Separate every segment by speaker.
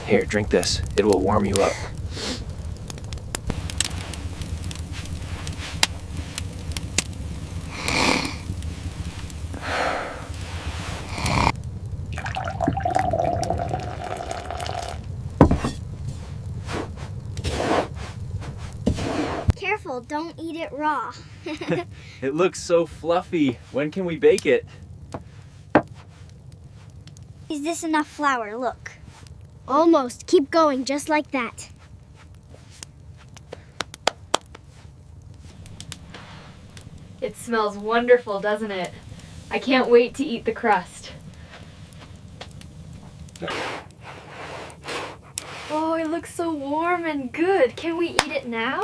Speaker 1: Here, drink this. It will warm you up.
Speaker 2: Careful, don't eat it raw.
Speaker 1: It looks so fluffy. When can we bake it?
Speaker 2: Is this enough flour? Look. Almost. Keep going, just like that.
Speaker 3: It smells wonderful, doesn't it? I can't wait to eat the crust. Oh, it looks so warm and good. Can we eat it now?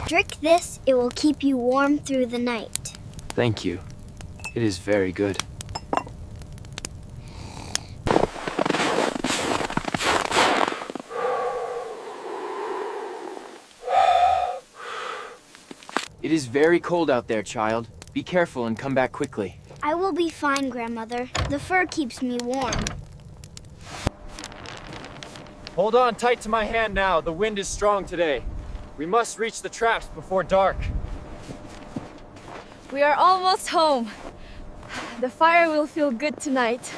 Speaker 2: Drink this, it will keep you warm through the night.
Speaker 1: Thank you. It is very good. It is very cold out there, child. Be careful and come back quickly.
Speaker 2: I will be fine, Grandmother. The fur keeps me warm.
Speaker 1: Hold on tight to my hand now. The wind is strong today. We must reach the traps before dark.
Speaker 3: We are almost home. The fire will feel good tonight.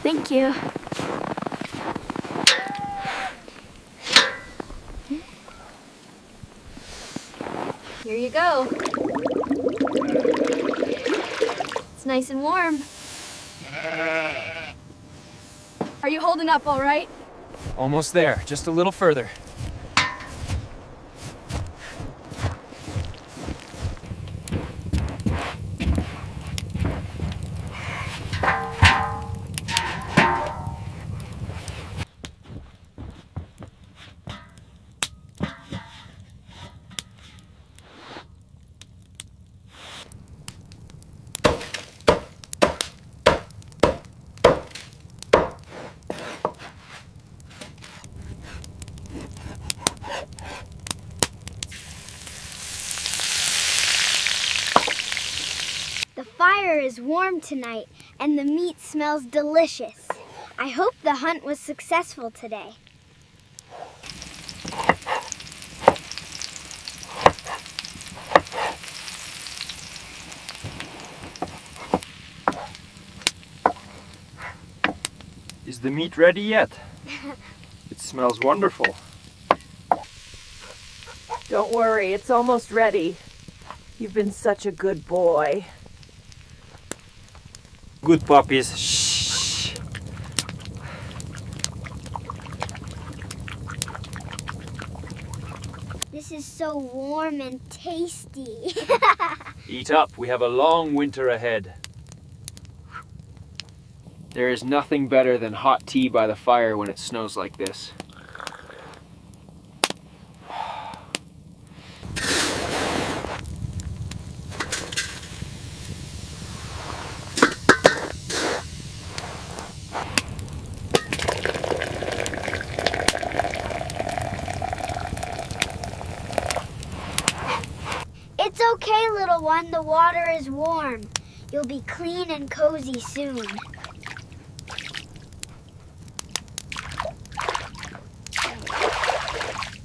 Speaker 3: Thank you. Here you go. It's nice and warm. Are you holding up all right?
Speaker 1: Almost there. Just a little further.
Speaker 2: The fire is warm tonight, and the meat smells delicious. I hope the hunt was successful today.
Speaker 1: Is the meat ready yet? It smells wonderful.
Speaker 4: Don't worry, it's almost ready. You've been such a good boy.
Speaker 1: Good puppies. Shh.
Speaker 2: This is so warm and tasty.
Speaker 1: Eat up. We have a long winter ahead. There is nothing better than hot tea by the fire when it snows like this.
Speaker 2: It's okay, little one. The water is warm. You'll be clean and cozy soon.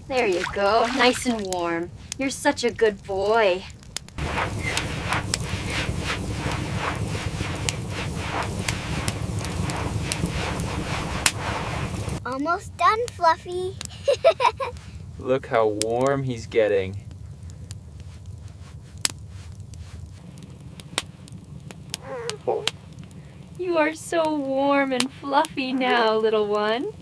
Speaker 5: There you go, nice and warm. You're such a good boy.
Speaker 2: Almost done, Fluffy.
Speaker 1: Look how warm he's getting.
Speaker 3: You are so warm and fluffy now, little one.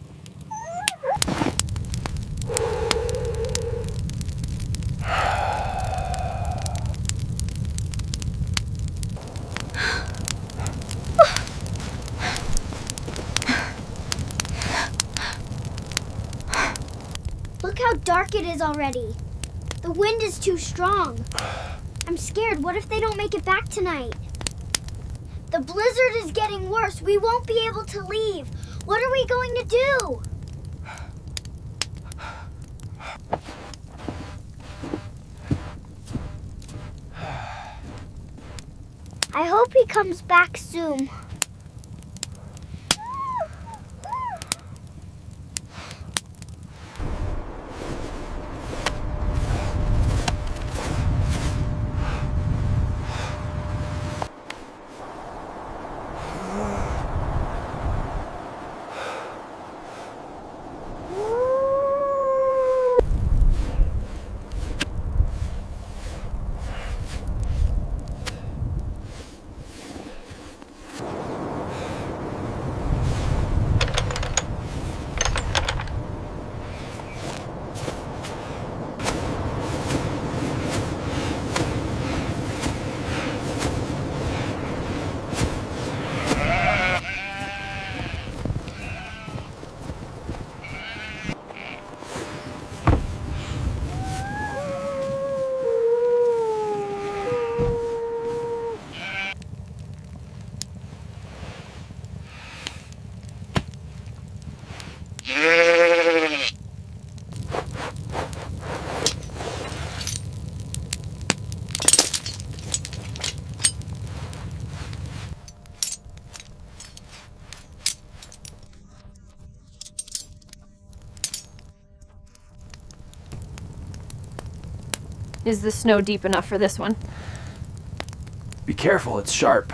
Speaker 2: Look how dark it is already. The wind is too strong. I'm scared. What if they don't make it back tonight? The blizzard is getting worse. We won't be able to leave. What are we going to do? I hope he comes back soon.
Speaker 3: Is the snow deep enough for this one?
Speaker 1: Be careful, it's sharp.